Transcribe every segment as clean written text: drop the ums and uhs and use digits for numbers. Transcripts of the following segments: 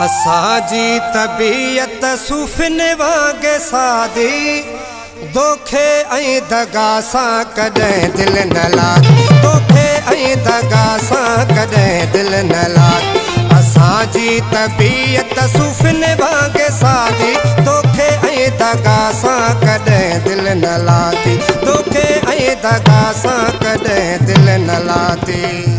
असांजी तबीयत सूफ़िन वांगे सादी दोखे ऐं दगा सां कॾहिं दिलि न लाग दोखे ऐं दगा सां कॾहिं दिलि न लाग असांजी तबीयत सूफ़िन वांगे सादी दोखे ऐं दगा सां कॾहिं दिलि न लादी दोखे ऐं दगा सां कॾहिं दिलि न लादी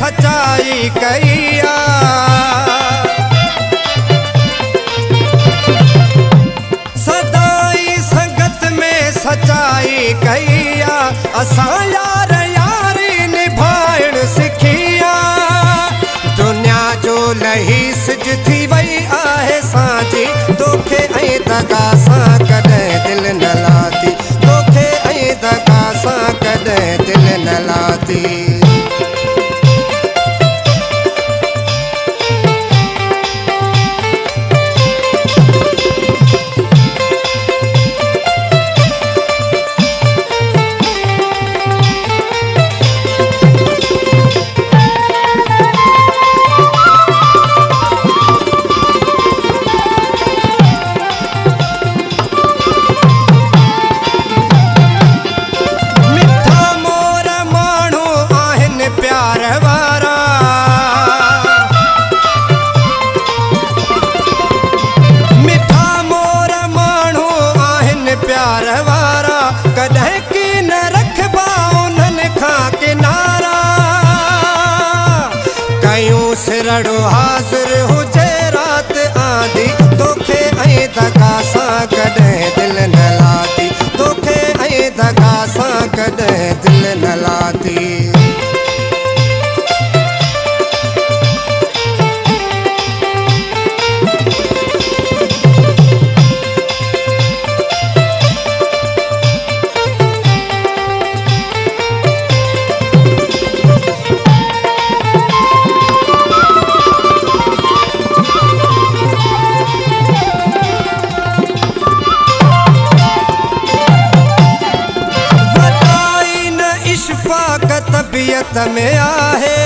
सच्चाई कईया सदाई संगत में सच्चाई कईया असां यार यारी निभाइण सिखिया दुनिया जो लही सिज थी वई आहे सांजी दोखे ऐं दगा सां कॾहिं दिलि न लादी दोखे ऐं दगा सां कॾहिं दिलि न लादी कॾहिं की न रखबा उन्हनि खां किनारा कयूं सिरड़ो हाज़िर हुजे राति आंधी दोखे ऐं दगा सां कॾहिं दिलि न लादी दोखे ऐं दगा सां कॾहिं दिलि न लादी तबीयत में आहे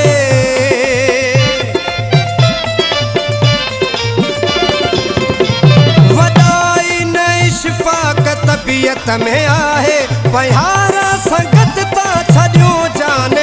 वॾाई न इशफ़ाक़ तबीयत में आहे बहार संगत ता छॾियो जान